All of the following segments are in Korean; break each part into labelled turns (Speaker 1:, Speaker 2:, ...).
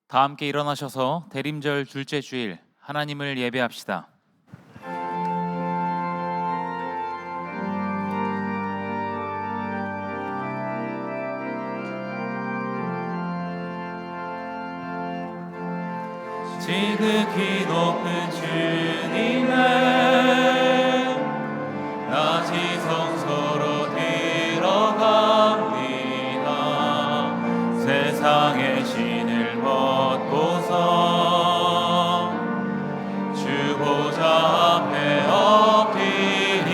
Speaker 1: 다 함께 일어나셔서 대림절 둘째 주일 하나님을 예배합시다. 지극히 높은 주님의 나 지성소로 들어갑니다. 세상의 신을 벗고서 주 보좌 앞에 엎드리리.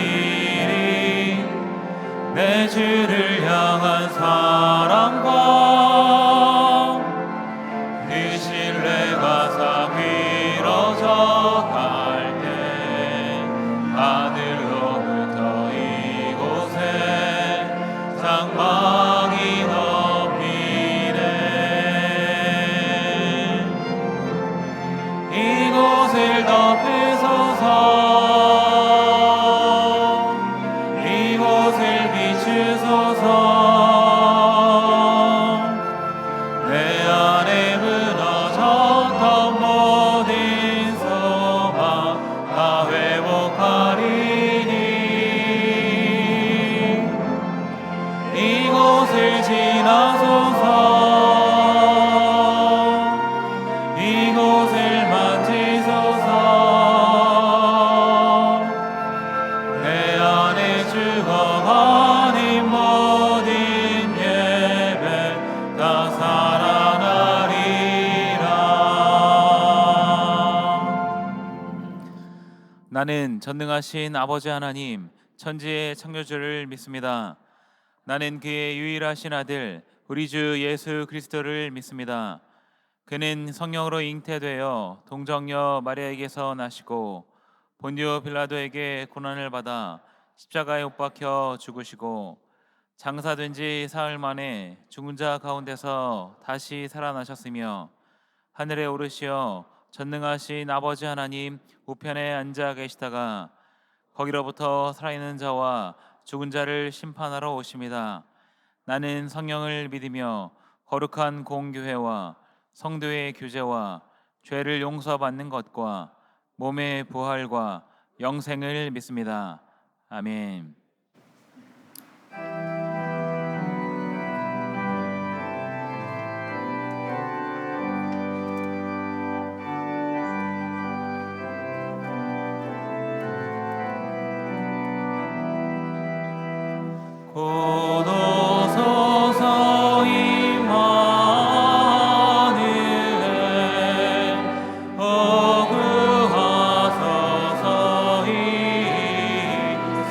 Speaker 1: 내 주를 향한 사랑과 그 신뢰가 상 위로 져갈 때 하늘로부터 이곳에 장막이 덮이네. 이곳을 덮으소서. 이곳을 비추소서. 내 안에 무너졌던 모든 소망 다 회복하리니. 이곳을 지나소서. 이곳을 만지소서. 내 안에 죽어가는 모든 예배 다 살아나리라. 나는 전능하신 아버지 하나님 천지의 창조주를 믿습니다. 나는 그의 유일하신 아들 우리 주 예수 그리스도를 믿습니다. 그는 성령으로 잉태되어 동정녀 마리아에게서 나시고 본디오 빌라도에게 고난을 받아 십자가에 못 박혀 죽으시고 장사된 지 사흘 만에 죽은 자 가운데서 다시 살아나셨으며 하늘에 오르시어 전능하신 아버지 하나님 우편에 앉아 계시다가 거기로부터 살아있는 자와 죽은 자를 심판하러 오십니다. 나는 성령을 믿으며 거룩한 공교회와 성도의 교제와 죄를 용서받는 것과 몸의 부활과 영생을 믿습니다. 아멘. 곧 오소서 임마누엘 오 구하소서 이스라엘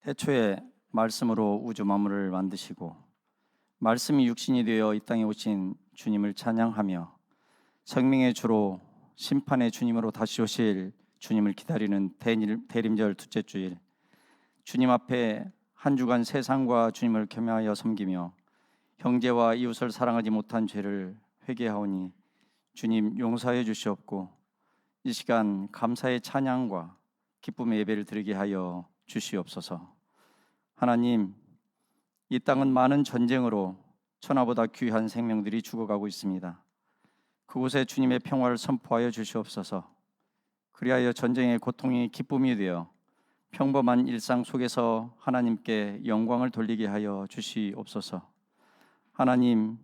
Speaker 2: 태초에 말씀으로 우주 만물을 만드시고 말씀이 육신이 되어 이 땅에 오신 주님을 찬양하며 생명의 주로 심판의 주님으로 다시 오실 주님을 기다리는 대림절 둘째 주일, 주님 앞에 한 주간 세상과 주님을 겸하여 섬기며 형제와 이웃을 사랑하지 못한 죄를 회개하오니 주님 용서해 주시옵고 이 시간 감사의 찬양과 기쁨의 예배를 드리게 하여 주시옵소서. 하나님, 이 땅은 많은 전쟁으로 천하보다 귀한 생명들이 죽어가고 있습니다. 그곳에 주님의 평화를 선포하여 주시옵소서. 그리하여 전쟁의 고통이 기쁨이 되어 평범한 일상 속에서 하나님께 영광을 돌리게 하여 주시옵소서. 하나님,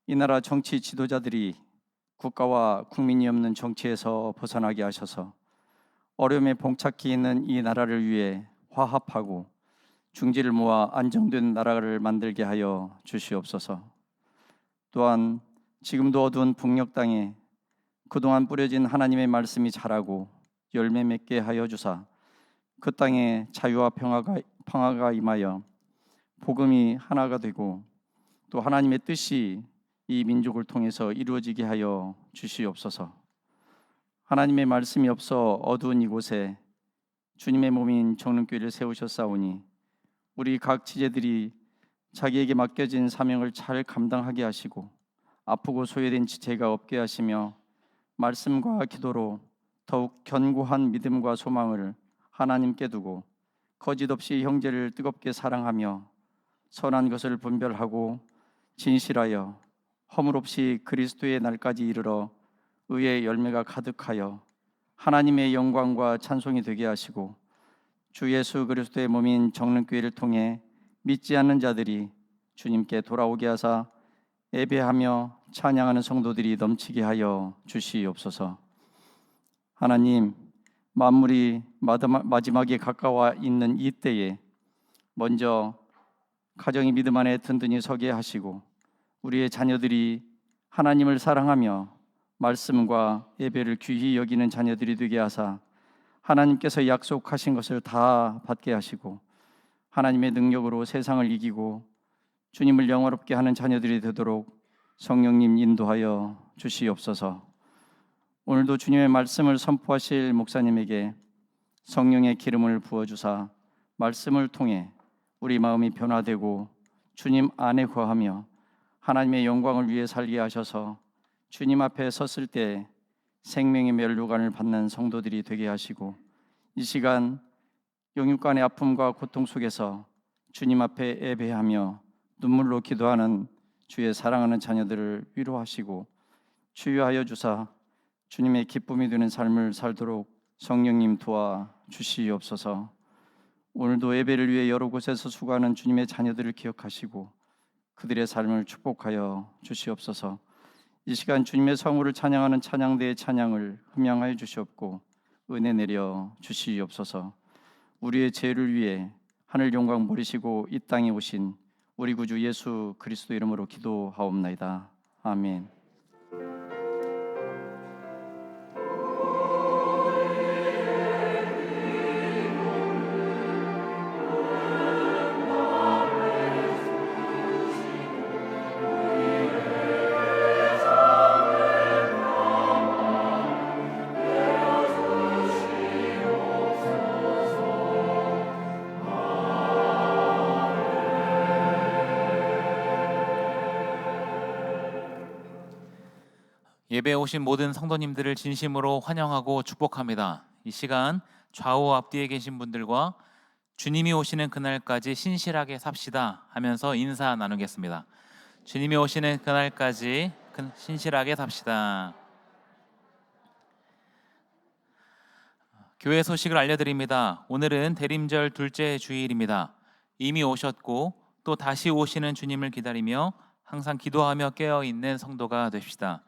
Speaker 2: 이 나라 정치 지도자들이 국가와 국민이 없는 정치에서 벗어나게 하셔서 어려움에 봉착해 있는 이 나라를 위해 화합하고 중지를 모아 안정된 나라를 만들게 하여 주시옵소서. 또한 지금도 어두운 북녘 땅에 그동안 뿌려진 하나님의 말씀이 자라고 열매 맺게 하여 주사 그 땅에 자유와 평화가 임하여 복음이 하나가 되고 또 하나님의 뜻이 이 민족을 통해서 이루어지게 하여 주시옵소서. 하나님의 말씀이 없어 어두운 이곳에 주님의 몸인 정릉교회를 세우셨사오니 우리 각 지체들이 자기에게 맡겨진 사명을 잘 감당하게 하시고 아프고 소외된 지체가 없게 하시며 말씀과 기도로 더욱 견고한 믿음과 소망을 하나님께 두고 거짓 없이 형제를 뜨겁게 사랑하며 선한 것을 분별하고 진실하여 허물 없이 그리스도의 날까지 이르러 의의 열매가 가득하여 하나님의 영광과 찬송이 되게 하시고 주 예수 그리스도의 몸인 정릉교회를 통해 믿지 않는 자들이 주님께 돌아오게 하사 예배하며 찬양하는 성도들이 넘치게 하여 주시옵소서. 하나님, 만물이 마지막에 가까워 있는 이 때에 먼저 가정이 믿음 안에 든든히 서게 하시고 우리의 자녀들이 하나님을 사랑하며 말씀과 예배를 귀히 여기는 자녀들이 되게 하사 하나님께서 약속하신 것을 다 받게 하시고 하나님의 능력으로 세상을 이기고 주님을 영화롭게 하는 자녀들이 되도록 성령님 인도하여 주시옵소서. 오늘도 주님의 말씀을 선포하실 목사님에게 성령의 기름을 부어주사 말씀을 통해 우리 마음이 변화되고 주님 안에 거하며 하나님의 영광을 위해 살게 하셔서 주님 앞에 섰을 때 생명의 면류관을 받는 성도들이 되게 하시고 이 시간 영육간의 아픔과 고통 속에서 주님 앞에 예배하며 눈물로 기도하는 주의 사랑하는 자녀들을 위로하시고 치유하여 주사 주님의 기쁨이 되는 삶을 살도록 성령님 도와 주시옵소서. 오늘도 예배를 위해 여러 곳에서 수고하는 주님의 자녀들을 기억하시고 그들의 삶을 축복하여 주시옵소서. 이 시간 주님의 성우를 찬양하는 찬양대의 찬양을 흠양하여 주시옵고 은혜 내려 주시옵소서. 우리의 죄를 위해 하늘 영광 버리시고 이 땅에 오신 우리 구주 예수 그리스도 이름으로 기도하옵나이다. 아멘.
Speaker 1: 예배에 오신 모든 성도님들을 진심으로 환영하고 축복합니다. 이 시간 좌우 앞뒤에 계신 분들과 주님이 오시는 그날까지 신실하게 삽시다 하면서 인사 나누겠습니다. 주님이 오시는 그날까지 신실하게 삽시다. 교회 소식을 알려드립니다. 오늘은 대림절 둘째 주일입니다. 이미 오셨고 또 다시 오시는 주님을 기다리며 항상 기도하며 깨어있는 성도가 됩시다.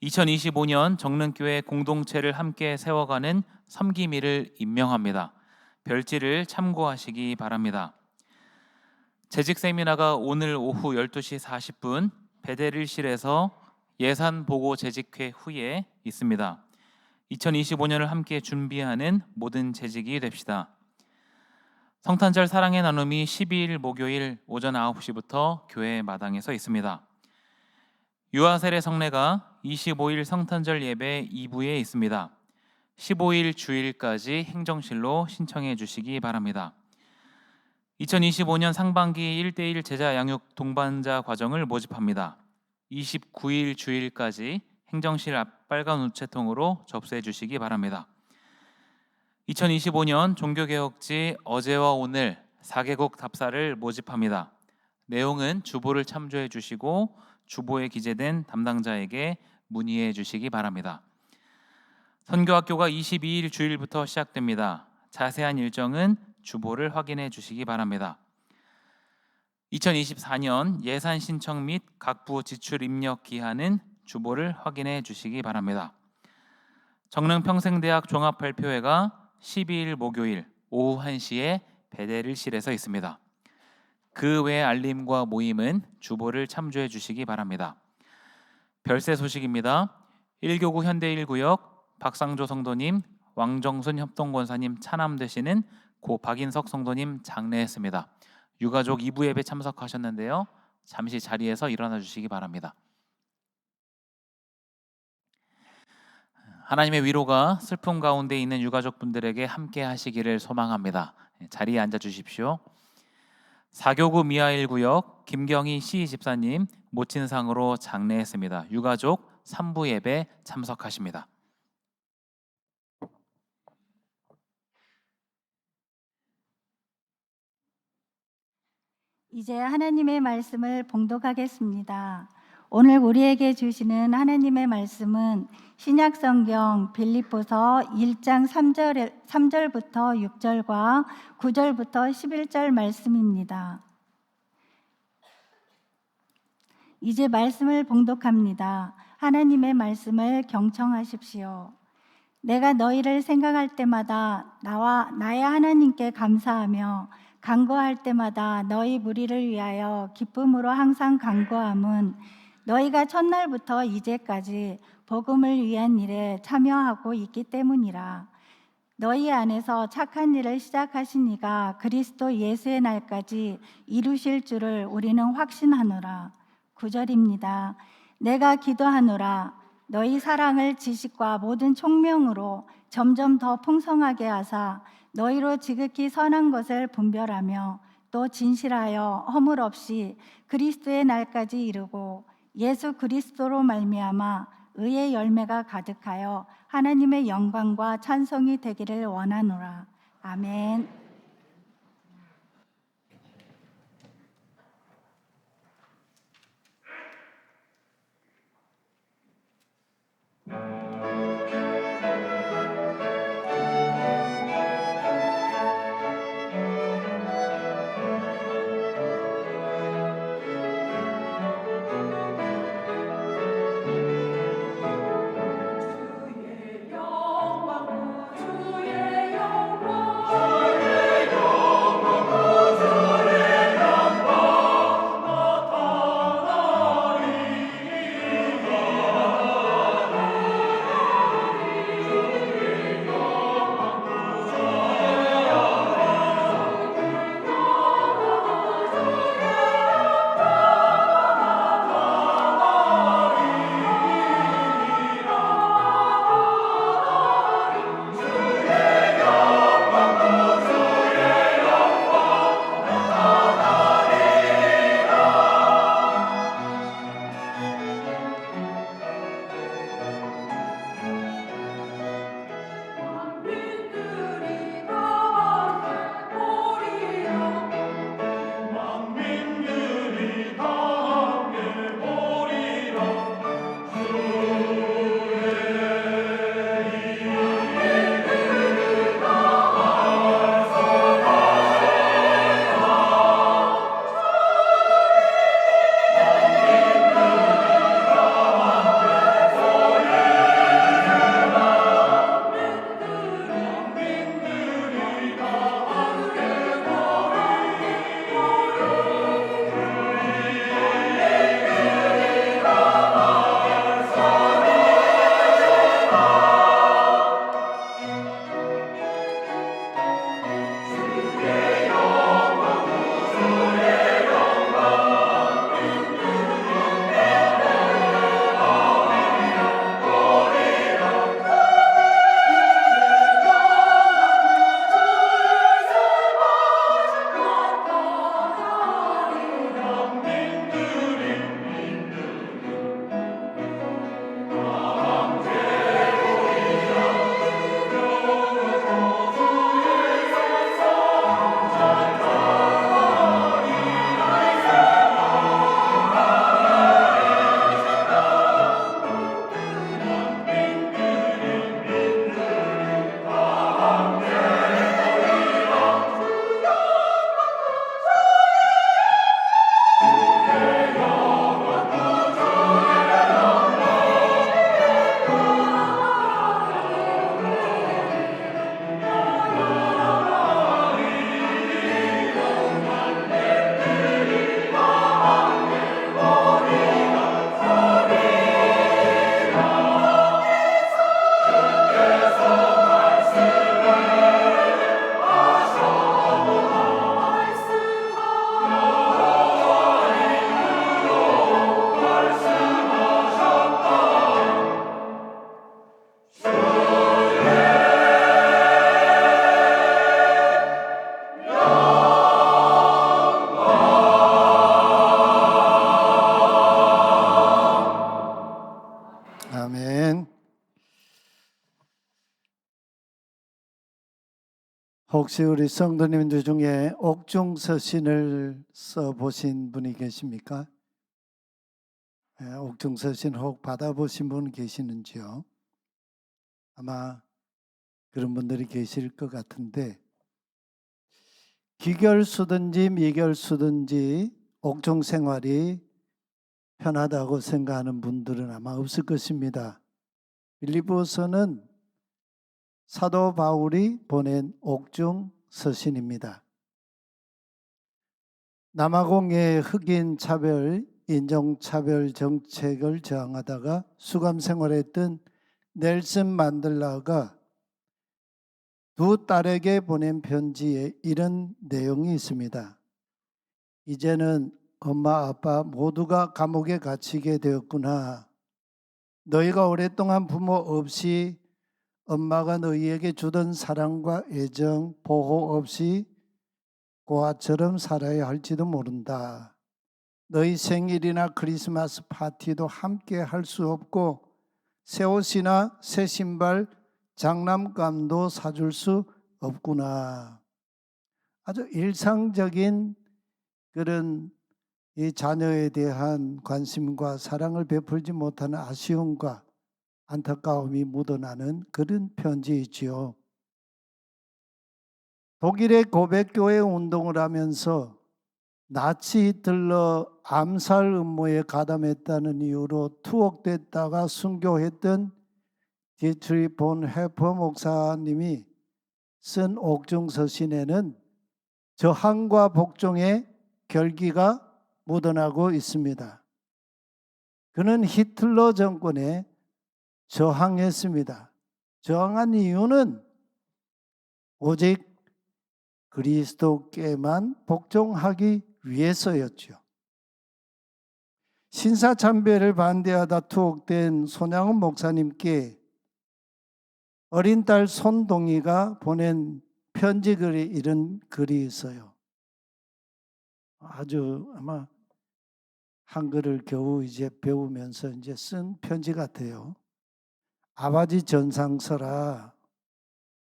Speaker 1: 2025년 정릉교회 공동체를 함께 세워가는 섬김이를 임명합니다. 별지를 참고하시기 바랍니다. 재직 세미나가 오늘 오후 12시 40분 베델일실에서 예산보고 재직회 후에 있습니다. 2025년을 함께 준비하는 모든 재직이 됩시다. 성탄절 사랑의 나눔이 12일 목요일 오전 9시부터 교회 마당에서 있습니다. 유아세례 성례가 25일 성탄절 예배 2부에 있습니다. 15일 주일까지 행정실로 신청해 주시기 바랍니다. 2025년 상반기 1:1 제자 양육 동반자 과정을 모집합니다. 29일 주일까지 행정실 앞 빨간 우체통으로 접수해 주시기 바랍니다. 2025년 종교개혁지 어제와 오늘 4개국 답사를 모집합니다. 내용은 주보를 참조해 주시고 주보에 기재된 담당자에게 문의해 주시기 바랍니다. 선교학교가 22일 주일부터 시작됩니다. 자세한 일정은 주보를 확인해 주시기 바랍니다. 2024년 예산 신청 및 각부 지출 입력 기한은 주보를 확인해 주시기 바랍니다. 정릉평생대학 종합발표회가 12일 목요일 오후 1시에 베데릴실에서 있습니다. 그 외 알림과 모임은 주보를 참조해 주시기 바랍니다. 별세 소식입니다. 1교구 현대 1구역 박상조 성도님, 왕정순 협동권사님 차남되시는 고 박인석 성도님 장례했습니다. 유가족 2부 예배 참석하셨는데요. 잠시 자리에서 일어나 주시기 바랍니다. 하나님의 위로가 슬픔 가운데 있는 유가족분들에게 함께 하시기를 소망합니다. 자리에 앉아 주십시오. 4교구 미아 1구역 김경희 시 집사님 모친상으로 장례했습니다. 유가족 3부 예배 참석하십니다.
Speaker 3: 이제 하나님의 말씀을 봉독하겠습니다. 오늘 우리에게 주시는 하나님의 말씀은 신약성경 빌립보서 1장 3절부터 6절과 9절부터 11절 말씀입니다. 이제 말씀을 봉독합니다. 하나님의 말씀을 경청하십시오. 내가 너희를 생각할 때마다 나의 하나님께 감사하며 간구할 때마다 너희 무리를 위하여 기쁨으로 항상 간구함은 너희가 첫날부터 이제까지 복음을 위한 일에 참여하고 있기 때문이라. 너희 안에서 착한 일을 시작하신 이가 그리스도 예수의 날까지 이루실 줄을 우리는 확신하노라. 9절입니다. 내가 기도하노라. 너희 사랑을 지식과 모든 총명으로 점점 더 풍성하게 하사 너희로 지극히 선한 것을 분별하며 또 진실하여 허물 없이 그리스도의 날까지 이르고 예수 그리스도로 말미암아 의의 열매가 가득하여 하나님의 영광과 찬송이 되기를 원하노라. 아멘.
Speaker 4: 주의 영광 아멘. 혹시 우리 성도님들 중에 옥중서신을 써보신 분이 계십니까? 옥중서신 혹 받아보신 분 계시는지요? 아마 그런 분들이 계실 것 같은데, 기결수든지 미결수든지 옥중 생활이 편하다고 생각하는 분들은 아마 없을 것입니다. 빌립보서는 사도 바울이 보낸 옥중 서신입니다. 남아공의 흑인 차별, 인종차별 정책을 저항하다가 수감 생활했던 넬슨 만델라가 두 딸에게 보낸 편지에 이런 내용이 있습니다. 이제는 엄마 아빠 모두가 감옥에 갇히게 되었구나. 너희가 오랫동안 부모 없이 엄마가 너희에게 주던 사랑과 애정, 보호 없이 고아처럼 살아야 할지도 모른다. 너희 생일이나 크리스마스 파티도 함께 할 수 없고 새 옷이나 새 신발, 장난감도 사줄 수 없구나. 아주 일상적인 그런 이 자녀에 대한 관심과 사랑을 베풀지 못하는 아쉬움과 안타까움이 묻어나는 그런 편지이지요. 독일의 고백교회 운동을 하면서 나치 히틀러 암살 음모에 가담했다는 이유로 투옥됐다가 순교했던 디트리 본 헤퍼 목사님이 쓴 옥중서신에는 저항과 복종의 결기가 묻어나고 있습니다. 그는 히틀러 정권에 저항했습니다. 저항한 이유는 오직 그리스도께만 복종하기 위해서였죠. 신사참배를 반대하다 투옥된 손양훈 목사님께 어린 딸 손동이가 보낸 편지글에 이런 글이 있어요. 아주 아마 한글을 겨우 이제 배우면서 이제 쓴 편지 같아요. 아버지 전상서라,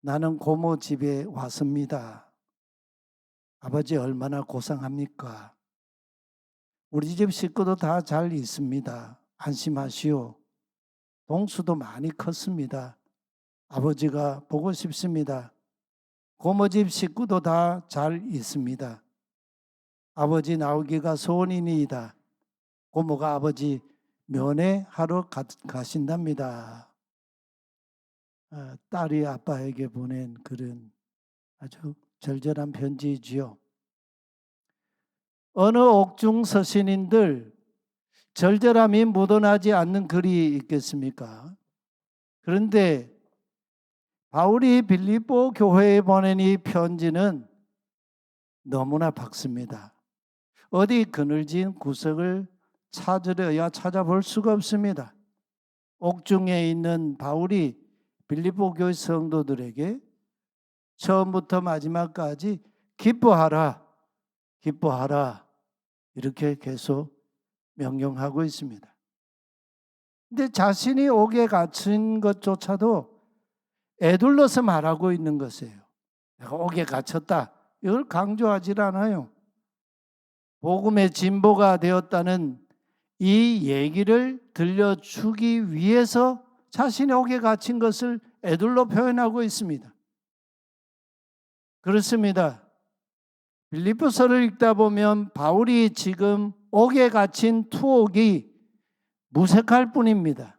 Speaker 4: 나는 고모 집에 왔습니다. 아버지 얼마나 고생합니까? 우리 집 식구도 다 잘 있습니다. 안심하시오. 동수도 많이 컸습니다. 아버지가 보고 싶습니다. 고모 집 식구도 다 잘 있습니다. 아버지 나오기가 소원이니이다. 고모가 아버지 면회하러 가신답니다. 딸이 아빠에게 보낸 그런 아주 절절한 편지이지요. 어느 옥중 서신인들 절절함이 묻어나지 않는 글이 있겠습니까? 그런데 바울이 빌립보 교회에 보낸 이 편지는 너무나 밝습니다. 어디 그늘진 구석을 찾으려야 찾아볼 수가 없습니다. 옥중에 있는 바울이 빌립보 교회 성도들에게 처음부터 마지막까지 기뻐하라, 기뻐하라 이렇게 계속 명령하고 있습니다. 근데 자신이 옥에 갇힌 것조차도 애둘러서 말하고 있는 것이에요. 내가 옥에 갇혔다. 이걸 강조하지 않아요. 복음의 진보가 되었다는 이 얘기를 들려주기 위해서 자신이 옥에 갇힌 것을 애둘러 표현하고 있습니다. 그렇습니다. 빌립보서를 읽다 보면 바울이 지금 옥에 갇힌 투옥이 무색할 뿐입니다.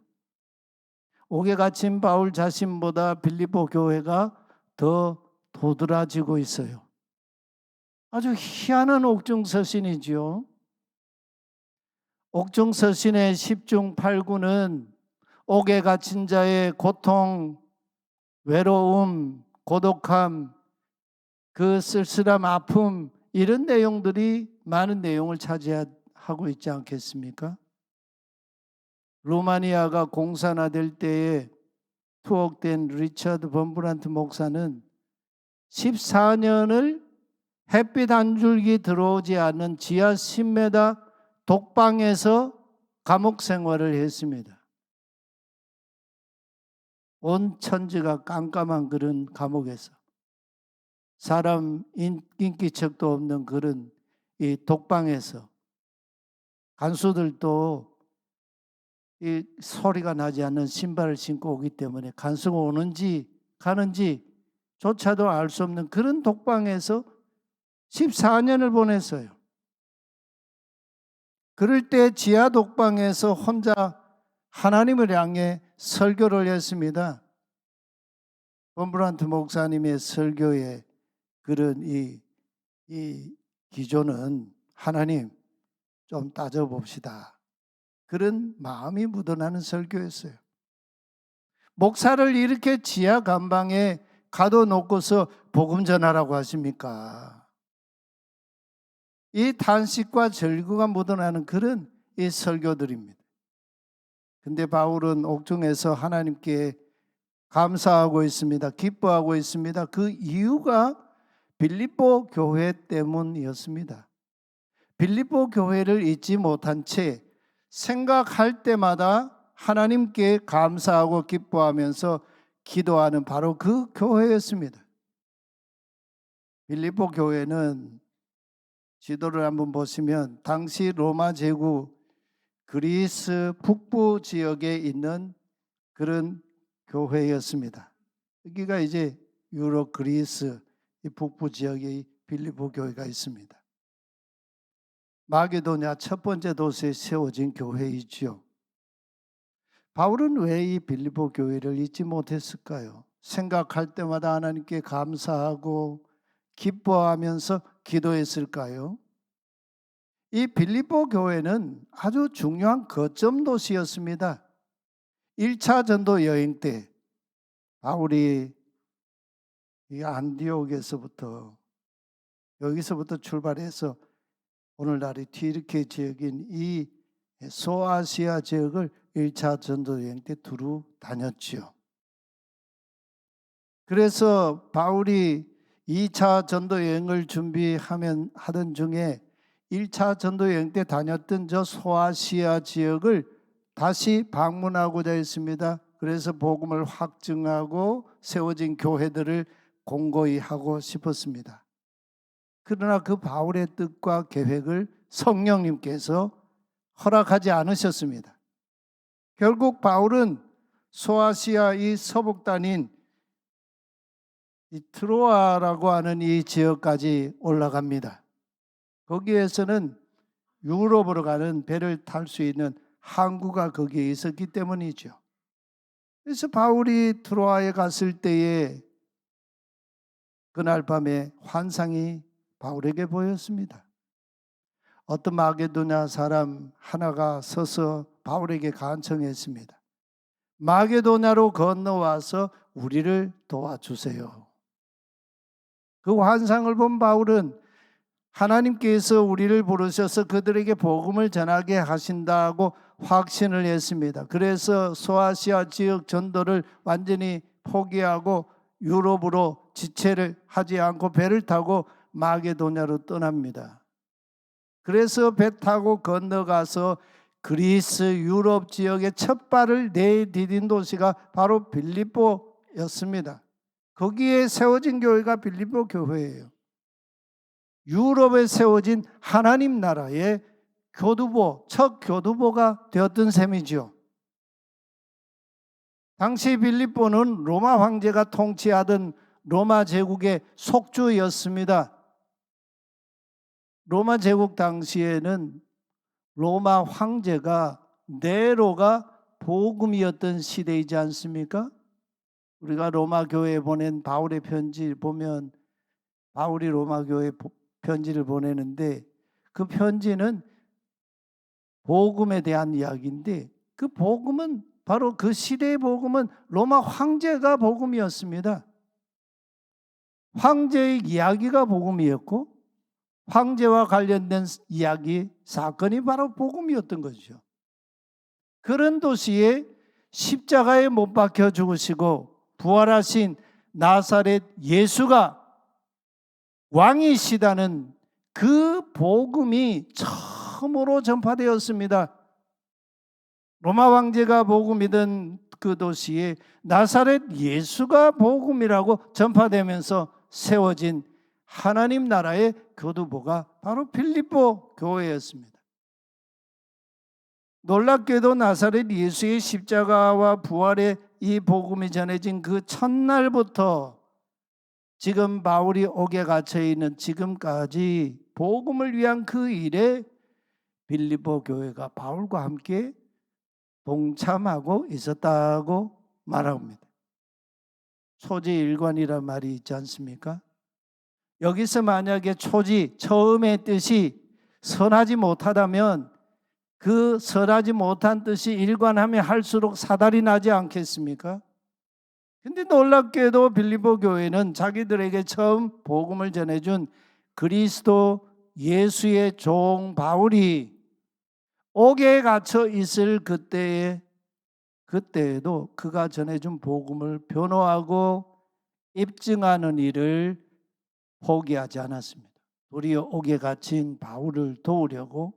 Speaker 4: 옥에 갇힌 바울 자신보다 빌립보 교회가 더 도드라지고 있어요. 아주 희한한 옥중서신이지요. 옥중서신의 10중 8구는 옥에 갇힌 자의 고통, 외로움, 고독함, 그 쓸쓸함, 아픔 이런 내용들이 많은 내용을 차지하고 있지 않겠습니까? 루마니아가 공산화될 때에 투옥된 리처드 범브란트 목사는 14년을 햇빛 한 줄기 들어오지 않는 지하 10m 독방에서 감옥 생활을 했습니다. 온 천지가 깜깜한 그런 감옥에서 사람 인기척도 없는 그런 이 독방에서 간수들도 이 소리가 나지 않는 신발을 신고 오기 때문에 간수가 오는지 가는지 조차도 알 수 없는 그런 독방에서 14년을 보냈어요. 그럴 때 지하 독방에서 혼자 하나님을 향해 설교를 했습니다. 범브란트 목사님의 설교의 그런 이 기조는 하나님 좀 따져봅시다. 그런 마음이 묻어나는 설교였어요. 목사를 이렇게 지하 감방에 가둬놓고서 복음 전하라고 하십니까? 이 탄식과 절규가 묻어나는 그런 이 설교들입니다. 근데 바울은 옥중에서 하나님께 감사하고 있습니다. 기뻐하고 있습니다. 그 이유가 빌립보 교회 때문이었습니다. 빌립보 교회를 잊지 못한 채 생각할 때마다 하나님께 감사하고 기뻐하면서 기도하는 바로 그 교회였습니다. 빌립보 교회는 지도를 한번 보시면 당시 로마 제국 그리스 북부 지역에 있는 그런 교회였습니다. 여기가 이제 유럽 그리스 이 북부 지역에 빌립보 교회가 있습니다. 마게도냐 첫 번째 도시에 세워진 교회이지요. 바울은 왜 이 빌립보 교회를 잊지 못했을까요? 생각할 때마다 하나님께 감사하고 기뻐하면서 기도했을까요? 이 빌립보 교회는 아주 중요한 거점 도시였습니다. 1차 전도 여행 때 바울이 이 안디옥에서부터 여기서부터 출발해서 오늘날의 튀르키예 지역인 이 소아시아 지역을 1차 전도 여행 때 두루 다녔지요. 그래서 바울이 2차 전도 여행을 하던 중에 1차 전도 여행 때 다녔던 저 소아시아 지역을 다시 방문하고자 했습니다. 그래서 복음을 확증하고 세워진 교회들을 공고히 하고 싶었습니다. 그러나 그 바울의 뜻과 계획을 성령님께서 허락하지 않으셨습니다. 결국 바울은 소아시아 이 서북단인 이 트로아라고 하는 이 지역까지 올라갑니다. 거기에서는 유럽으로 가는 배를 탈 수 있는 항구가 거기에 있었기 때문이죠. 그래서 바울이 트로아에 갔을 때에 그날 밤에 환상이 바울에게 보였습니다. 어떤 마게도냐 사람 하나가 서서 바울에게 간청했습니다. 마게도냐로 건너와서 우리를 도와주세요. 그 환상을 본 바울은 하나님께서 우리를 부르셔서 그들에게 복음을 전하게 하신다고 확신을 했습니다. 그래서 소아시아 지역 전도를 완전히 포기하고 유럽으로 지체를 하지 않고 배를 타고 마게도냐로 떠납니다. 그래서 배 타고 건너가서 그리스 유럽 지역의 첫 발을 내디딘 도시가 바로 빌립보였습니다. 거기에 세워진 교회가 빌립보 교회예요. 유럽에 세워진 하나님 나라의 교두보, 첫 교두보가 되었던 셈이죠. 당시 빌립보는 로마 황제가 통치하던 로마 제국의 속주였습니다. 로마 제국 당시에는 로마 황제가 네로가 보금이었던 시대이지 않습니까? 우리가 로마 교회에 보낸 바울의 편지 보면 바울이 로마 교회에 편지를 보내는데 그 편지는 복음에 대한 이야기인데 그 복음은 바로 그 시대의 복음은 로마 황제가 복음이었습니다. 황제의 이야기가 복음이었고 황제와 관련된 이야기, 사건이 바로 복음이었던 거죠. 그런 도시에 십자가에 못 박혀 죽으시고 부활하신 나사렛 예수가 왕이시다는 그 복음이 처음으로 전파되었습니다. 로마 황제가 복음이든 그 도시에 나사렛 예수가 복음이라고 전파되면서 세워진 하나님 나라의 교두보가 바로 빌립보 교회였습니다. 놀랍게도 나사렛 예수의 십자가와 부활의 이 복음이 전해진 그 첫날부터 지금 바울이 옥에 갇혀 있는 지금까지 복음을 위한 그 일에 빌립보 교회가 바울과 함께 동참하고 있었다고 말합니다. 초지일관이란 말이 있지 않습니까? 여기서 만약에 초지, 처음의 뜻이 선하지 못하다면 그 선하지 못한 뜻이 일관하면 할수록 사달이 나지 않겠습니까? 근데 놀랍게도 빌립보 교회는 자기들에게 처음 복음을 전해준 그리스도 예수의 종 바울이 옥에 갇혀 있을 그때에도 그가 전해준 복음을 변호하고 입증하는 일을 포기하지 않았습니다. 도리어 옥에 갇힌 바울을 도우려고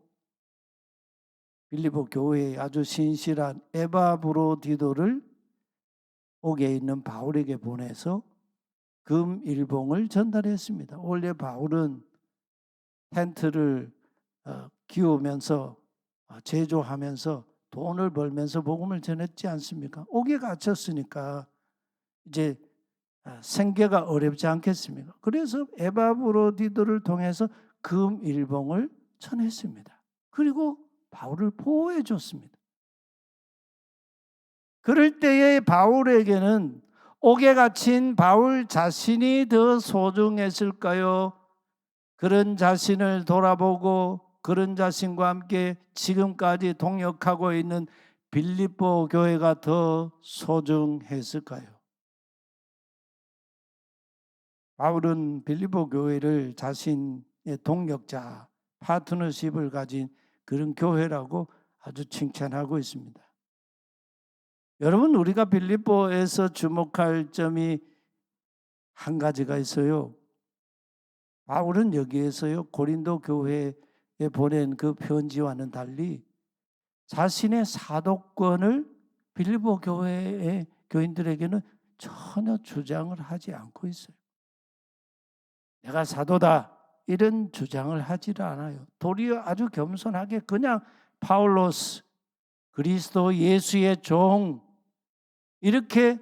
Speaker 4: 빌립보 교회의 아주 신실한 에바브로디도를 옥에 있는 바울에게 보내서 금 일봉을 전달했습니다. 원래 바울은 텐트를 기우면서 제조하면서 돈을 벌면서 복음을 전했지 않습니까? 옥에 갇혔으니까 이제 생계가 어렵지 않겠습니까? 그래서 에바브로디도를 통해서 금 일봉을 전했습니다. 그리고 바울을 보호해 줬습니다. 그럴 때에 바울에게는 옥에 갇힌 바울 자신이 더 소중했을까요? 그런 자신을 돌아보고 그런 자신과 함께 지금까지 동역하고 있는 빌립보 교회가 더 소중했을까요? 바울은 빌립보 교회를 자신의 동역자, 파트너십을 가진 그런 교회라고 아주 칭찬하고 있습니다. 여러분, 우리가 빌립보에서 주목할 점이 한 가지가 있어요. 바울은 여기에서요, 고린도 교회에 보낸 그 편지와는 달리 자신의 사도권을 빌립보 교회의 교인들에게는 전혀 주장을 하지 않고 있어요. 내가 사도다 이런 주장을 하지를 않아요. 도리어 아주 겸손하게 그냥 파울로스, 그리스도 예수의 종, 이렇게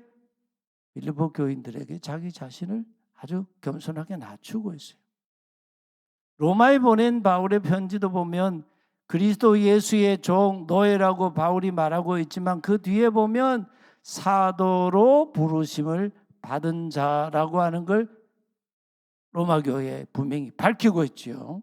Speaker 4: 빌립보 교인들에게 자기 자신을 아주 겸손하게 낮추고 있어요. 로마에 보낸 바울의 편지도 보면 그리스도 예수의 종, 노예라고 바울이 말하고 있지만 그 뒤에 보면 사도로 부르심을 받은 자라고 하는 걸 로마 교회에 분명히 밝히고 있죠.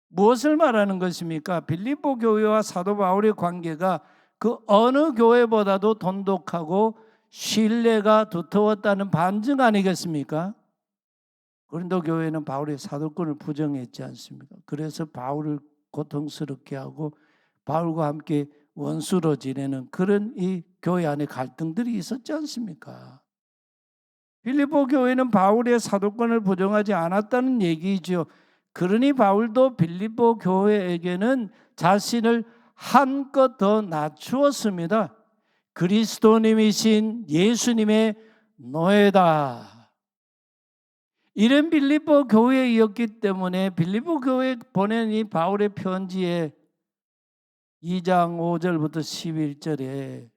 Speaker 4: 무엇을 말하는 것입니까? 빌립보 교회와 사도 바울의 관계가 그 어느 교회보다도 돈독하고 신뢰가 두터웠다는 반증 아니겠습니까? 고린도 교회는 바울의 사도권을 부정했지 않습니까? 그래서 바울을 고통스럽게 하고 바울과 함께 원수로 지내는 그런 이 교회 안에 갈등들이 있었지 않습니까? 빌립보 교회는 바울의 사도권을 부정하지 않았다는 얘기죠. 그러니 바울도 빌립보 교회에게는 자신을 한껏 더 낮추었습니다. 그리스도님이신 예수님의 노예다. 이런 빌립보 교회였기 때문에 빌립보 교회에 보낸 이 바울의 편지에 2장 5절부터 11절에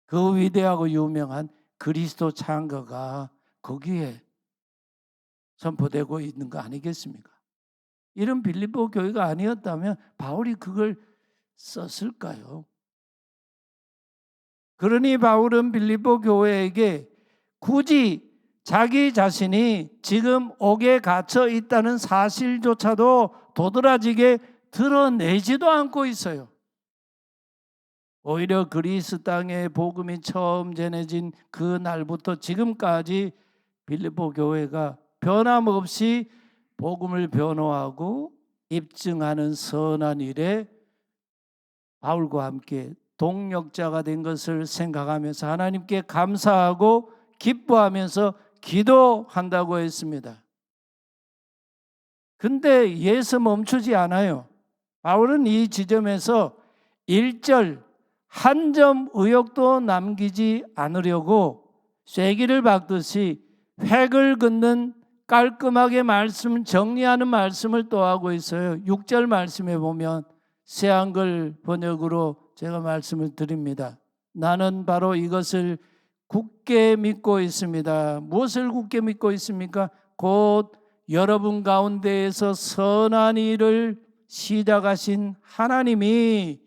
Speaker 4: 그 위대하고 유명한 그리스도 창거가 거기에 선포되고 있는 거 아니겠습니까? 이런 빌립보 교회가 아니었다면 바울이 그걸 썼을까요? 그러니 바울은 빌립보 교회에게 굳이 자기 자신이 지금 옥에 갇혀 있다는 사실조차도 도드라지게 드러내지도 않고 있어요. 오히려 그리스 땅에 복음이 처음 전해진 그 날부터 지금까지 빌립보 교회가 변함없이 복음을 변호하고 입증하는 선한 일에 바울과 함께 동역자가 된 것을 생각하면서 하나님께 감사하고 기뻐하면서 기도한다고 했습니다. 근데 여기서 멈추지 않아요. 바울은 이 지점에서 1절 한 점 의혹도 남기지 않으려고 쐐기를 박듯이 획을 긋는 깔끔하게 말씀 정리하는 말씀을 또 하고 있어요. 6절 말씀에 보면 새한글 번역으로 제가 말씀을 드립니다. 나는 바로 이것을 굳게 믿고 있습니다. 무엇을 굳게 믿고 있습니까? 곧 여러분 가운데에서 선한 일을 시작하신 하나님이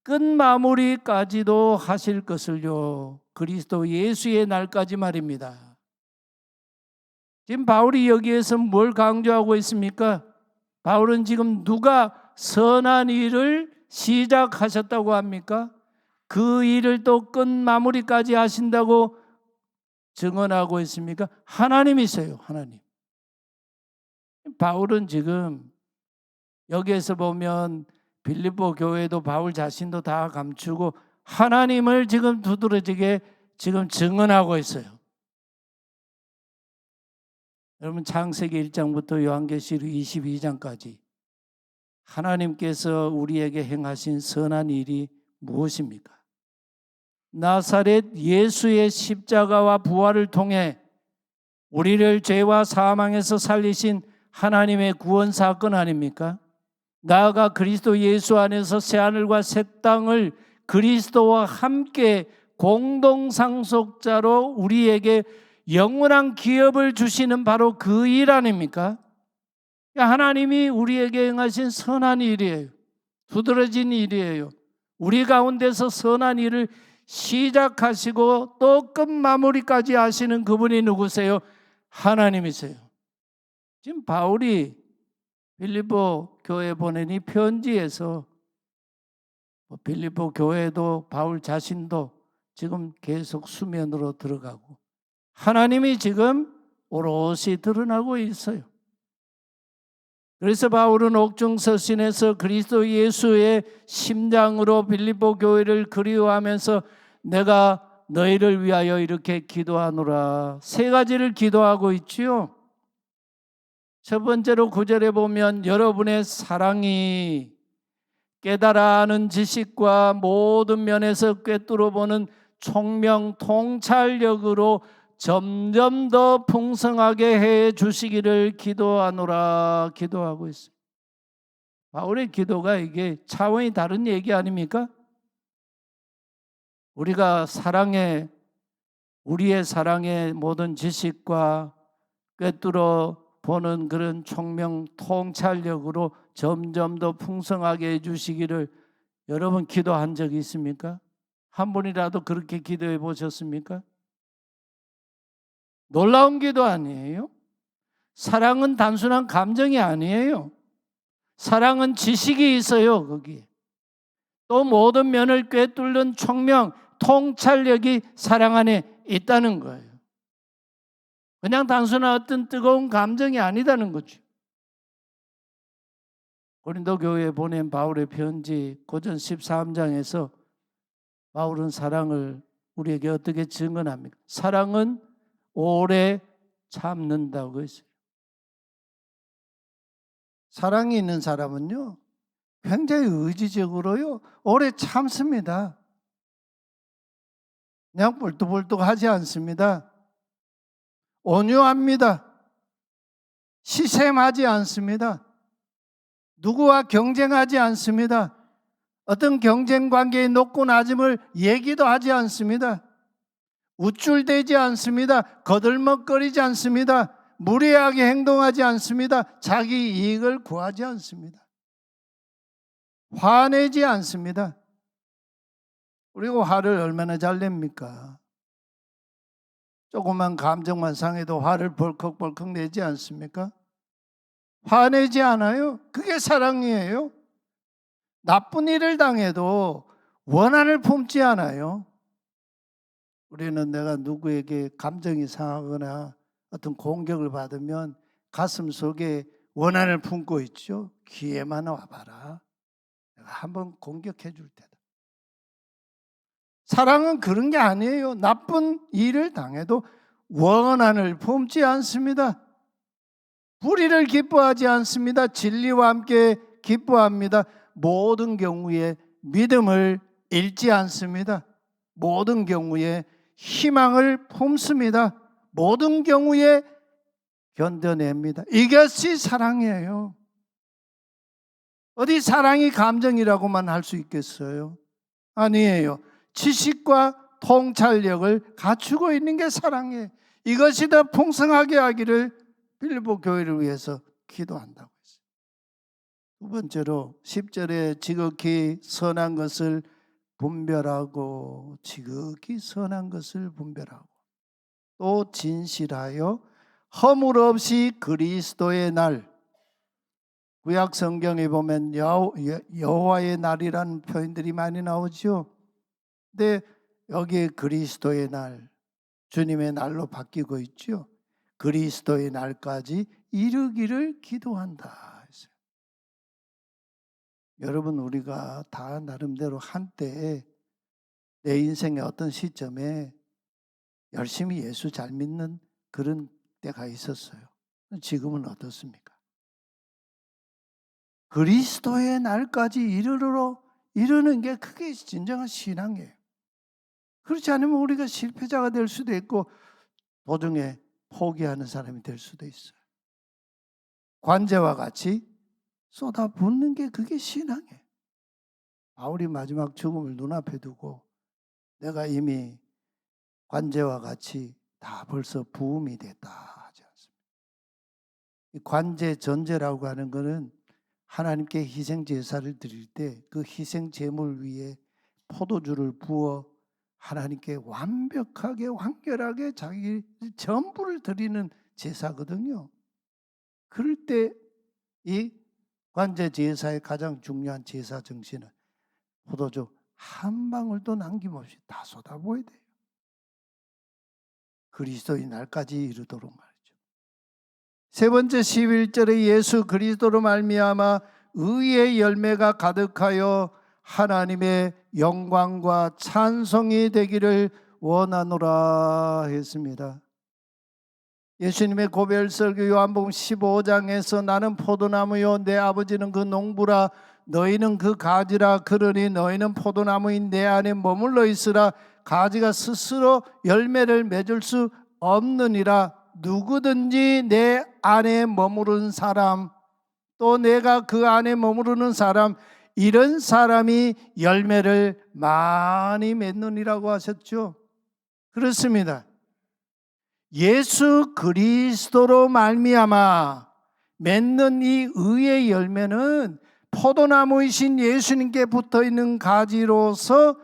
Speaker 4: 끝마무리까지도 하실 것을요. 그리스도 예수의 날까지 말입니다. 지금 바울이 여기에서 뭘 강조하고 있습니까? 바울은 지금 누가 선한 일을 시작하셨다고 합니까? 그 일을 또 끝마무리까지 하신다고 증언하고 있습니까? 하나님이세요. 하나님. 바울은 지금 여기에서 보면 빌립보 교회도 바울 자신도 다 감추고 하나님을 지금 두드러지게 지금 증언하고 있어요. 여러분 창세기 1장부터 요한계시록 22장까지 하나님께서 우리에게 행하신 선한 일이 무엇입니까? 나사렛 예수의 십자가와 부활을 통해 우리를 죄와 사망에서 살리신 하나님의 구원 사건 아닙니까? 나아가 그리스도 예수 안에서 새하늘과 새 땅을 그리스도와 함께 공동상속자로 우리에게 영원한 기업을 주시는 바로 그 일 아닙니까? 하나님이 우리에게 행하신 선한 일이에요. 두드러진 일이에요. 우리 가운데서 선한 일을 시작하시고 또 끝마무리까지 하시는 그분이 누구세요? 하나님이세요. 지금 바울이 빌립보 교회에 보낸 이 편지에서 빌립보 교회도 바울 자신도 지금 계속 수면으로 들어가고 하나님이 지금 오롯이 드러나고 있어요. 그래서 바울은 옥중서신에서 그리스도 예수의 심장으로 빌립보 교회를 그리워하면서 내가 너희를 위하여 이렇게 기도하노라. 세 가지를 기도하고 있지요. 첫 번째로 9절에 보면 여러분의 사랑이 깨달아 아는 지식과 모든 면에서 꿰뚫어 보는 총명 통찰력으로 점점 더 풍성하게 해 주시기를 기도하노라 기도하고 있어요. 바울의 기도가 이게 차원이 다른 얘기 아닙니까? 우리가 우리의 사랑의 모든 지식과 꿰뚫어 보는 그런 총명 통찰력으로 점점 더 풍성하게 해주시기를 여러분 기도한 적이 있습니까? 한 분이라도 그렇게 기도해 보셨습니까? 놀라운 기도 아니에요? 사랑은 단순한 감정이 아니에요. 사랑은 지식이 있어요. 거기에 또 모든 면을 꿰뚫는 총명 통찰력이 사랑 안에 있다는 거예요. 그냥 단순한 어떤 뜨거운 감정이 아니다는 거죠. 고린도 교회에 보낸 바울의 편지 고전 13장에서 바울은 사랑을 우리에게 어떻게 증언합니까? 사랑은 오래 참는다고 했어요. 사랑이 있는 사람은요 굉장히 의지적으로요 오래 참습니다. 그냥 볼떡볼떡 하지 않습니다. 온유합니다. 시샘하지 않습니다. 누구와 경쟁하지 않습니다. 어떤 경쟁 관계에 높고 낮음을 얘기도 하지 않습니다. 우쭐대지 않습니다. 거들먹거리지 않습니다. 무례하게 행동하지 않습니다. 자기 이익을 구하지 않습니다. 화내지 않습니다. 그리고 화를 얼마나 잘 냅니까? 조그만 감정만 상해도 화를 벌컥벌컥 내지 않습니까? 화내지 않아요. 그게 사랑이에요. 나쁜 일을 당해도 원한을 품지 않아요. 우리는 내가 누구에게 감정이 상하거나 어떤 공격을 받으면 가슴 속에 원한을 품고 있죠. 기회만 와봐라. 내가 한번 공격해 줄 테다. 사랑은 그런 게 아니에요. 나쁜 일을 당해도 원한을 품지 않습니다. 불의를 기뻐하지 않습니다. 진리와 함께 기뻐합니다. 모든 경우에 믿음을 잃지 않습니다. 모든 경우에 희망을 품습니다. 모든 경우에 견뎌냅니다. 이것이 사랑이에요. 어디 사랑이 감정이라고만 할 수 있겠어요? 아니에요. 지식과 통찰력을 갖추고 있는 게 사랑이에요. 이것이 더 풍성하게 하기를 빌립보 교회를 위해서 기도한다고 했어요. 두 번째로 10절에 지극히 선한 것을 분별하고, 지극히 선한 것을 분별하고, 또 진실하여 허물 없이 그리스도의 날, 구약 성경에 보면 여호와의 날이라는 표현들이 많이 나오죠. 근데 여기에 그리스도의 날, 주님의 날로 바뀌고 있죠. 그리스도의 날까지 이르기를 기도한다 했어요. 여러분, 우리가 다 나름대로 한때 내 인생의 어떤 시점에 열심히 예수 잘 믿는 그런 때가 있었어요. 지금은 어떻습니까? 그리스도의 날까지 이르는 게 그게 진정한 신앙이에요. 그렇지 않으면 우리가 실패자가 될 수도 있고 도중에 포기하는 사람이 될 수도 있어요. 관제와 같이 쏟아붓는 게 그게 신앙이에요. 바울이 마지막 죽음을 눈앞에 두고 내가 이미 관제와 같이 다 벌써 부음이 됐다 하지 않습니까? 이 관제 전제라고 하는 것은 하나님께 희생 제사를 드릴 때 그 희생 제물 위에 포도주를 부어 하나님께 완벽하게 완결하게 자기 전부를 드리는 제사거든요. 그럴 때 이 관제 제사의 가장 중요한 제사 정신은 포도주 한 방울도 남김없이 다 쏟아부어야 돼요. 그리스도의 날까지 이르도록 말이죠. 세 번째 11절에 예수 그리스도로 말미암아 의의 열매가 가득하여 하나님의 영광과 찬송이 되기를 원하노라 했습니다. 예수님의 고별설교 요한복음 15장에서 나는 포도나무요 내 아버지는 그 농부라 너희는 그 가지라 그러니 너희는 포도나무인 내 안에 머물러 있으라 가지가 스스로 열매를 맺을 수 없느니라 누구든지 내 안에 머무르는 사람 또 내가 그 안에 머무르는 사람 이런 사람이 열매를 많이 맺느니라고 하셨죠. 그렇습니다. 예수 그리스도로 말미암아 맺는 이 의의 열매는 포도나무이신 예수님께 붙어있는 가지로서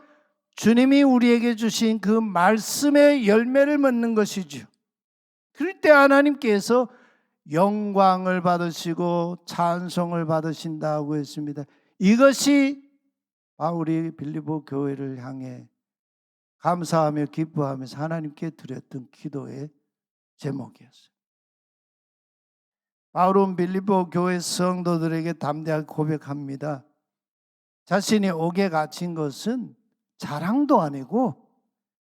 Speaker 4: 주님이 우리에게 주신 그 말씀의 열매를 맺는 것이죠. 그럴 때 하나님께서 영광을 받으시고 찬송을 받으신다고 했습니다. 이것이 바울이 빌립보 교회를 향해 감사하며 기뻐하면서 하나님께 드렸던 기도의 제목이었어요. 바울은 빌립보 교회 성도들에게 담대하게 고백합니다. 자신이 옥에 갇힌 것은 자랑도 아니고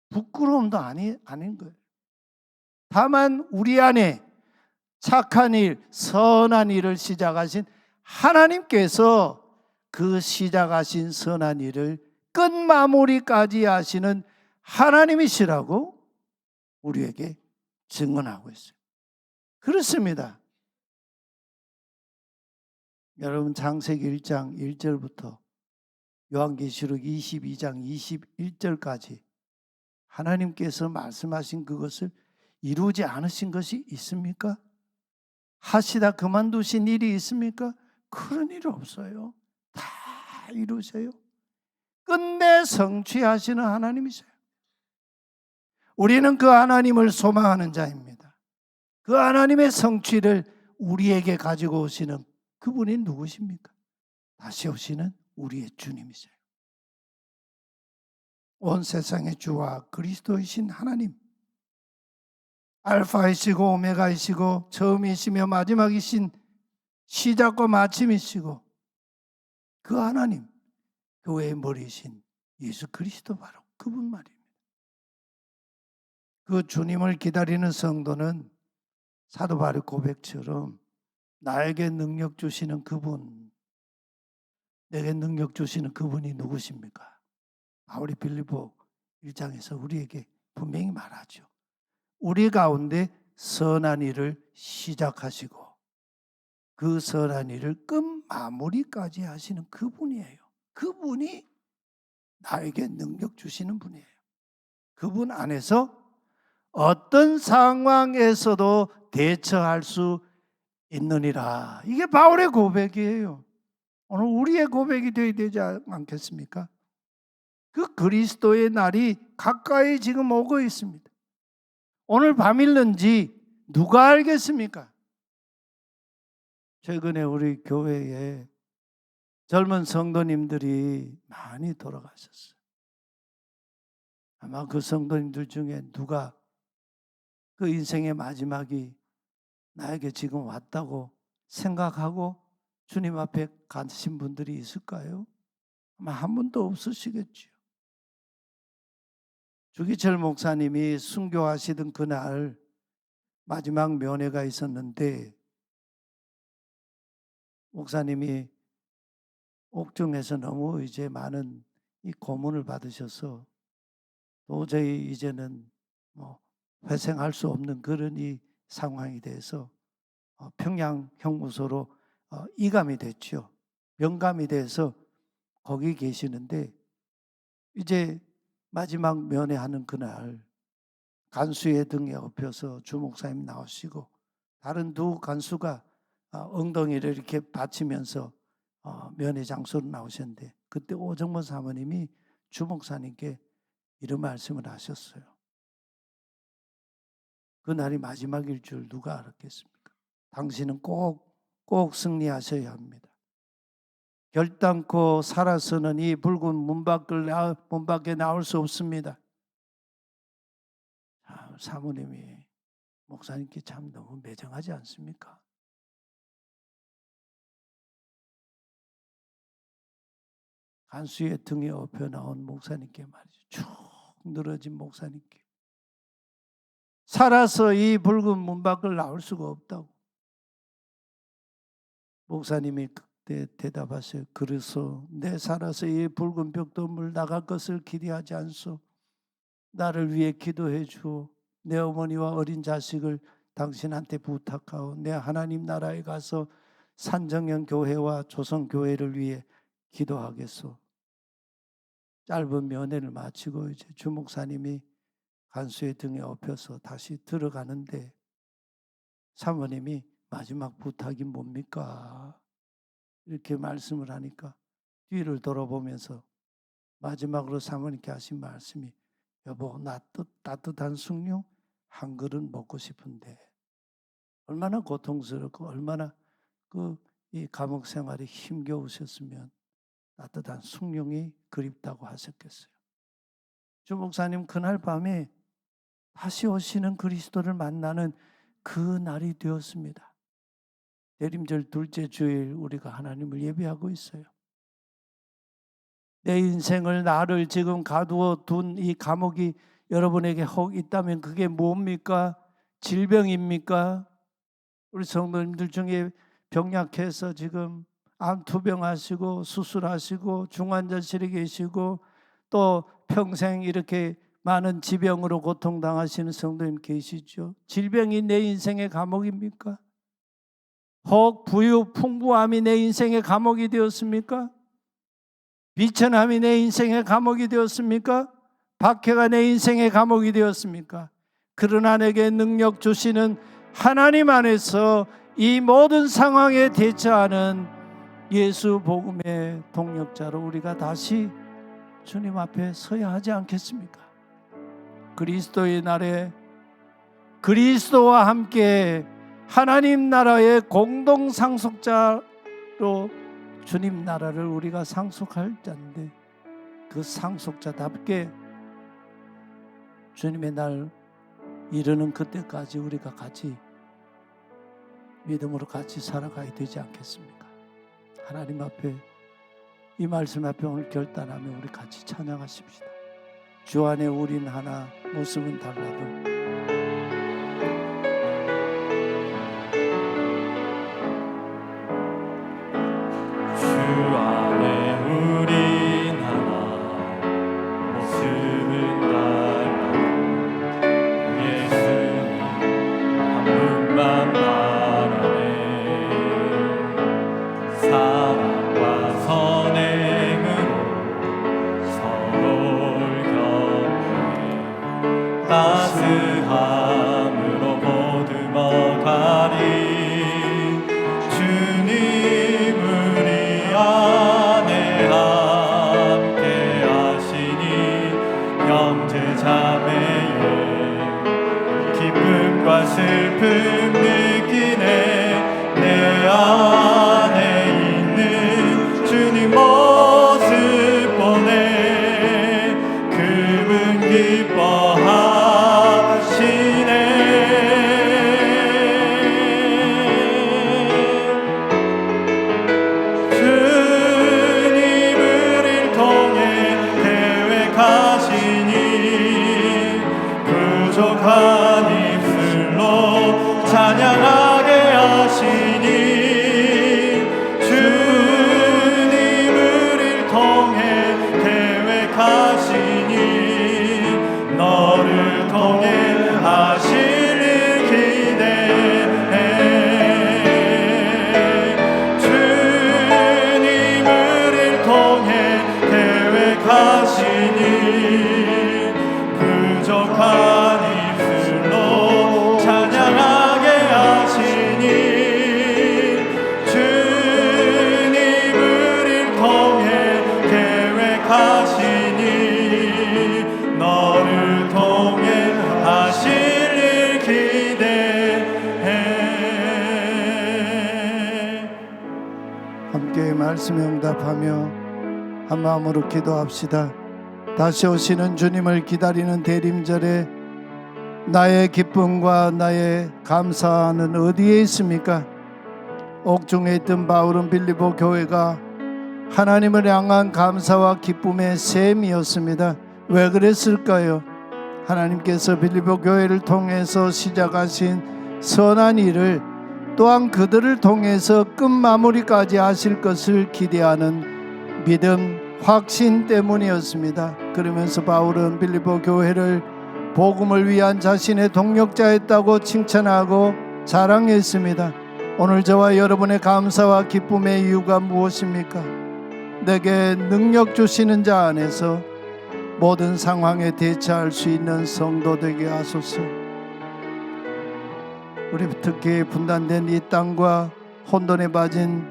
Speaker 4: 부끄러움도 아닌 거예요. 다만 우리 안에 착한 일, 선한 일을 시작하신 하나님께서 그 시작하신 선한 일을 끝마무리까지 하시는 하나님이시라고 우리에게 증언하고 있어요. 그렇습니다. 여러분 창세기 1장 1절부터 요한계시록 22장 21절까지 하나님께서 말씀하신 그것을 이루지 않으신 것이 있습니까? 하시다 그만두신 일이 있습니까? 그런 일이 없어요. 다 이루세요. 끝내 성취하시는 하나님이세요. 우리는 그 하나님을 소망하는 자입니다. 그 하나님의 성취를 우리에게 가지고 오시는 그분이 누구십니까? 다시 오시는 우리의 주님이세요. 온 세상의 주와 그리스도이신 하나님, 알파이시고 오메가이시고 처음이시며 마지막이신 시작과 마침이시고 그 하나님, 교회의 머리이신 예수 그리스도 바로 그분 말입니다. 그 주님을 기다리는 성도는 사도 바울의 고백처럼 나에게 능력 주시는 그분, 내게 능력 주시는 그분이 누구십니까? 바울이 빌립보 1장에서 우리에게 분명히 말하죠. 우리 가운데 선한 일을 시작하시고 그 선한 일을 끝 마무리까지 하시는 그분이에요. 그분이 나에게 능력 주시는 분이에요. 그분 안에서 어떤 상황에서도 대처할 수 있느니라. 이게 바울의 고백이에요. 오늘 우리의 고백이 되어야 되지 않겠습니까? 그 그리스도의 날이 가까이 지금 오고 있습니다. 오늘 밤일는지 누가 알겠습니까? 최근에 우리 교회에 젊은 성도님들이 많이 돌아가셨어요. 아마 그 성도님들 중에 누가 그 인생의 마지막이 나에게 지금 왔다고 생각하고 주님 앞에 가신 분들이 있을까요? 아마 한 분도 없으시겠죠. 주기철 목사님이 순교하시던 그날 마지막 면회가 있었는데 목사님이 옥중에서 너무 이제 많은 이 고문을 받으셔서 도저히 이제는 회생할 수 없는 그런 이 상황이 돼서 평양 형무소로 이감이 됐죠. 명감이 돼서 거기 계시는데 이제 마지막 면회하는 그날 간수의 등에 업혀서 주 목사님 나오시고 다른 두 간수가 엉덩이를 이렇게 받치면서 면회 장소로 나오셨는데 그때 오정모 사모님이 주 목사님께 이런 말씀을 하셨어요. 그날이 마지막일 줄 누가 알았겠습니까? 당신은 꼭 승리하셔야 합니다. 결단코 살아서는 이 붉은 문 밖에 나올 수 없습니다. 사모님이 목사님께 참 너무 매정하지 않습니까? 간수의 등에 업혀 나온 목사님께 말이죠. 쭉 늘어진 목사님께 살아서 이 붉은 문 밖을 나올 수가 없다고. 목사님이 그때 대답하세요. 그래서 내 살아서 이 붉은 벽돌물 나갈 것을 기대하지 않소. 나를 위해 기도해 주오. 내 어머니와 어린 자식을 당신한테 부탁하오. 내 하나님 나라에 가서 산정형 교회와 조선교회를 위해 기도하겠소. 짧은 면회를 마치고 이제 주 목사님이 간수의 등에 업혀서 다시 들어가는데 사모님이 마지막 부탁이 뭡니까? 이렇게 말씀을 하니까 뒤를 돌아보면서 마지막으로 사모님께 하신 말씀이 여보 나 따뜻한 숭늉 한 그릇 먹고 싶은데 얼마나 고통스럽고 얼마나 이 감옥 생활이 힘겨우셨으면 따뜻한 숭늉이 그립다고 하셨겠어요. 주 목사님 그날 밤에 다시 오시는 그리스도를 만나는 그 날이 되었습니다. 대림절 둘째 주일 우리가 하나님을 예배하고 있어요. 내 인생을 나를 지금 가두어 둔 이 감옥이 여러분에게 혹 있다면 그게 뭡니까? 질병입니까? 우리 성도님들 중에 병약해서 지금 암 투병하시고 수술하시고 중환자실에 계시고 또 평생 이렇게 많은 지병으로 고통당하시는 성도님 계시죠? 질병이 내 인생의 감옥입니까? 혹 부유 풍부함이 내 인생의 감옥이 되었습니까? 비천함이 내 인생의 감옥이 되었습니까? 박해가 내 인생의 감옥이 되었습니까? 그러나 내게 능력 주시는 하나님 안에서 이 모든 상황에 대처하는 예수 복음의 동력자로 우리가 다시 주님 앞에 서야 하지 않겠습니까? 그리스도의 날에 그리스도와 함께 하나님 나라의 공동 상속자로 주님 나라를 우리가 상속할 자인데 그 상속자답게 주님의 날 이르는 그때까지 우리가 같이 믿음으로 같이 살아가야 되지 않겠습니까? 하나님 앞에 이 말씀 앞에 오늘 결단하며 우리 같이 찬양하십시다. 주 안에 우린 하나 모습은 달라도
Speaker 5: 주 안에 우린 하나 따스함으로 보듬어가리. 주님 우리 안에 함께 하시니 형제 자매의 기쁨과 슬픔 느끼네. 내 안에 있는 주님 모습 보네. 그분 기뻐하시네. 주님 우릴 통해 계획하시니 부족한 입술로 찬양하게 하시니. 주님 우릴 통해 계획하시니 너를 통해 하실 일 기대해. 주님 우릴 통해 계획하시니 부족한 입술로 찬양하게 하시니. 주님 우릴 통해 계획하시니 너를 통해 하실 일 기대해.
Speaker 4: 함께 말씀에 응답하며 한 마음으로 기도합시다. 다시 오시는 주님을 기다리는 대림절에 나의 기쁨과 나의 감사는 어디에 있습니까? 옥중에 있던 바울은 빌립보 교회가 하나님을 향한 감사와 기쁨의 셈이었습니다. 왜 그랬을까요? 하나님께서 빌립보 교회를 통해서 시작하신 선한 일을 또한 그들을 통해서 끝마무리까지 하실 것을 기대하는 믿음, 확신 때문이었습니다. 그러면서 바울은 빌립보 교회를 복음을 위한 자신의 동력자였다고 칭찬하고 자랑했습니다. 오늘 저와 여러분의 감사와 기쁨의 이유가 무엇입니까? 내게 능력 주시는 자 안에서 모든 상황에 대처할 수 있는 성도 되게 하소서. 우리 특히 분단된 이 땅과 혼돈에 빠진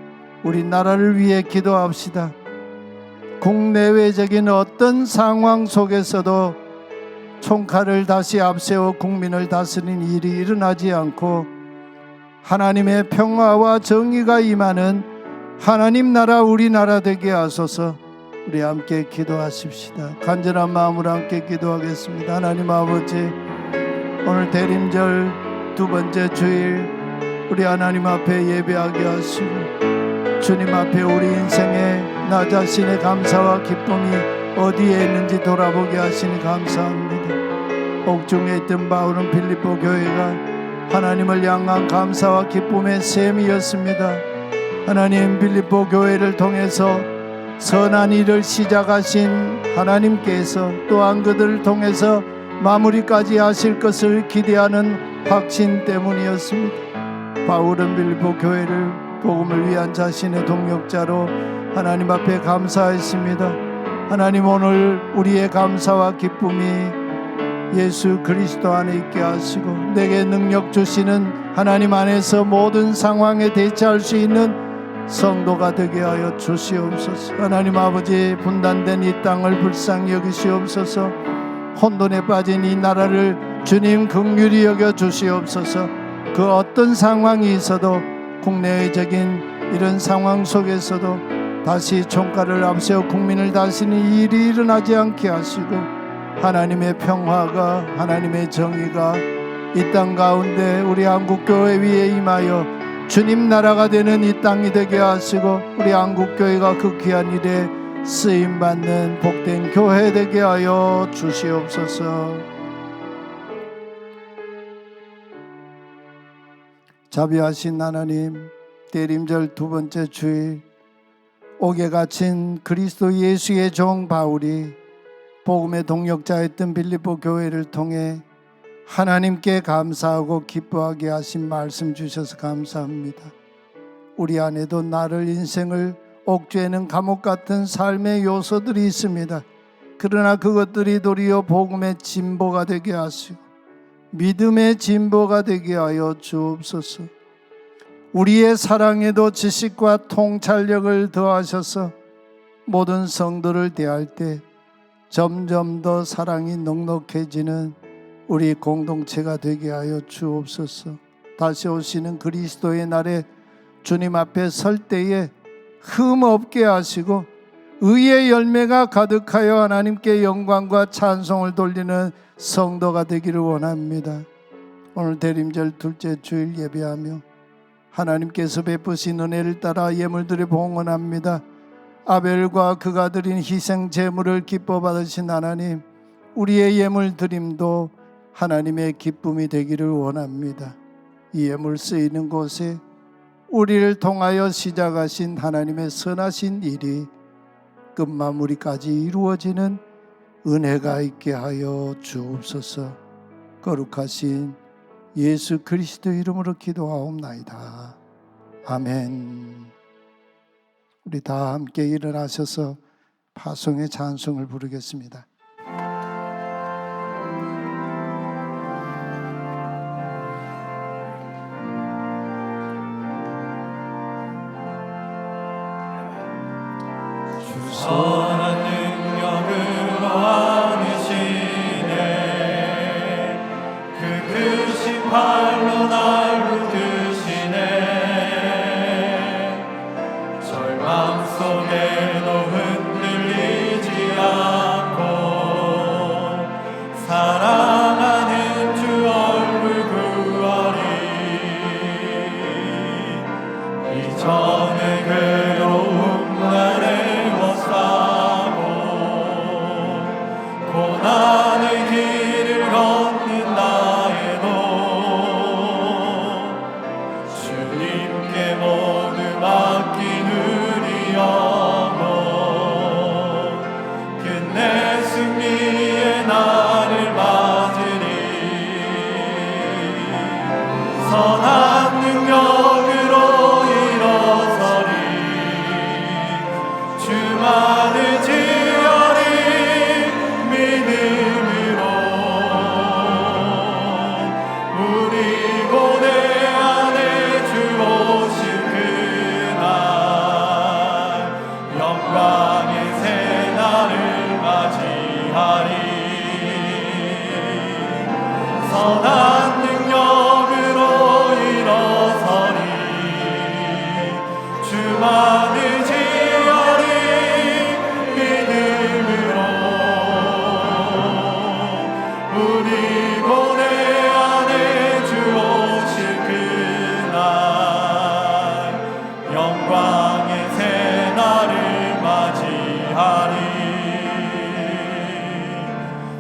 Speaker 4: 우리 나라를 위해 기도합시다. 국내외적인 어떤 상황 속에서도 총칼을 다시 앞세워 국민을 다스리는 일이 일어나지 않고 하나님의 평화와 정의가 임하는 하나님 나라 우리나라 되게 하소서. 우리 함께 기도하십시다. 간절한 마음으로 함께 기도하겠습니다. 하나님 아버지, 오늘 대림절 두 번째 주일 우리 하나님 앞에 예배하게 하시고 주님 앞에 우리 인생의 나 자신의 감사와 기쁨이 어디에 있는지 돌아보게 하시니 감사합니다. 옥중에 있던 바울은 빌립보 교회가 하나님을 향한 감사와 기쁨의 셈이었습니다. 하나님, 빌립보 교회를 통해서 선한 일을 시작하신 하나님께서 또한 그들을 통해서 마무리까지 하실 것을 기대하는 확신 때문이었습니다. 바울은 빌립보 교회를 복음을 위한 자신의 동력자로 하나님 앞에 감사했습니다. 하나님, 오늘 우리의 감사와 기쁨이 예수 그리스도 안에 있게 하시고 내게 능력 주시는 하나님 안에서 모든 상황에 대처할 수 있는 성도가 되게 하여 주시옵소서. 하나님 아버지, 분단된 이 땅을 불쌍히 여기시옵소서. 혼돈에 빠진 이 나라를 주님 긍휼히 여겨 주시옵소서. 그 어떤 상황이 있어도 국내외적인 이런 상황 속에서도 다시 총칼을 앞세워 국민을 다스리는 일이 일어나지 않게 하시고 하나님의 평화가, 하나님의 정의가 이 땅 가운데 우리 한국교회 위에 임하여 주님 나라가 되는 이 땅이 되게 하시고 우리 한국교회가 그 귀한 일에 쓰임받는 복된 교회 되게 하여 주시옵소서. 자비하신 하나님, 대림절 두 번째 주일 옥에 갇힌 그리스도 예수의 종 바울이 복음의 동력자였던 빌립보 교회를 통해 하나님께 감사하고 기뻐하게 하신 말씀 주셔서 감사합니다. 우리 안에도 나를 인생을 옥죄는 감옥 같은 삶의 요소들이 있습니다. 그러나 그것들이 도리어 복음의 진보가 되게 하시고 믿음의 진보가 되게 하여 주옵소서. 우리의 사랑에도 지식과 통찰력을 더하셔서 모든 성도를 대할 때 점점 더 사랑이 넉넉해지는 우리 공동체가 되게 하여 주옵소서. 다시 오시는 그리스도의 날에 주님 앞에 설 때에 흠 없게 하시고 의의 열매가 가득하여 하나님께 영광과 찬송을 돌리는 성도가 되기를 원합니다. 오늘 대림절 둘째 주일 예배하며 하나님께서 베푸신 은혜를 따라 예물들을 봉헌합니다. 아벨과 그가 드린 희생 제물을 기뻐 받으신 하나님, 우리의 예물 드림도 하나님의 기쁨이 되기를 원합니다. 이 예물 쓰이는 곳에 우리를 통하여 시작하신 하나님의 선하신 일이 끝마무리까지 이루어지는 은혜가 있게 하여 주옵소서. 거룩하신 예수 그리스도 이름으로 기도하옵나이다. 아멘. 우리 다 함께 일어나셔서 파송의 찬송을 부르겠습니다.
Speaker 5: 선한 능력으로 안으시네. 그 크신 팔로 날 붙드시네. 절망 속에도 흔들리지 않고 사랑하는 주 얼굴 구하리. 이전의 괴로움 나를 고난의 길을 걷는다 해도 주님께 모두 맡긴 우리 영혼 끝내 승리의 날을 맞으리. 선한 능력으로 일어서리. 주만을 지어리. 믿음으로 우리 고대 안에 주 오실 그날 영광의 새 날을 맞이하리. 선한 능력으로 일어서리. 주만을 지어리. 믿음으로 우리 고대 안에 주 오실 그날 영광의 새 날을 맞이하리.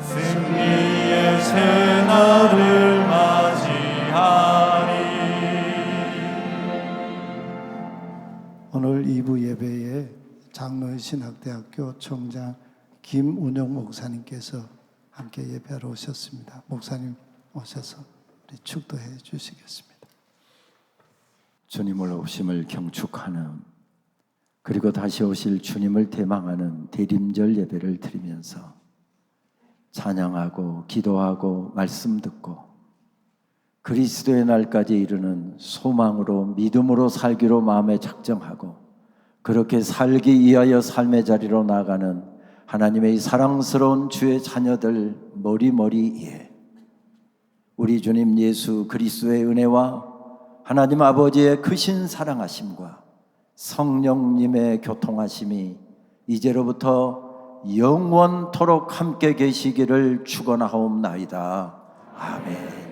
Speaker 5: 승리의 새 날을 맞이하리.
Speaker 4: 오늘 2부 예배에 장로의 신학대학교 총장 김운영 목사님께서 함께 예배하러 오셨습니다. 목사님 오셔서 우리 축도해 주시겠습니다.
Speaker 2: 주님을 오심을 경축하는, 그리고 다시 오실 주님을 대망하는 대림절 예배를 드리면서 찬양하고 기도하고 말씀 듣고 그리스도의 날까지 이르는 소망으로 믿음으로 살기로 마음에 작정하고 그렇게 살기 위하여 삶의 자리로 나아가는 하나님의 사랑스러운 주의 자녀들 머리머리에 우리 주님 예수 그리스도의 은혜와 하나님 아버지의 크신 사랑하심과 성령님의 교통하심이 이제로부터 영원토록 함께 계시기를 축원하옵나이다. 아멘.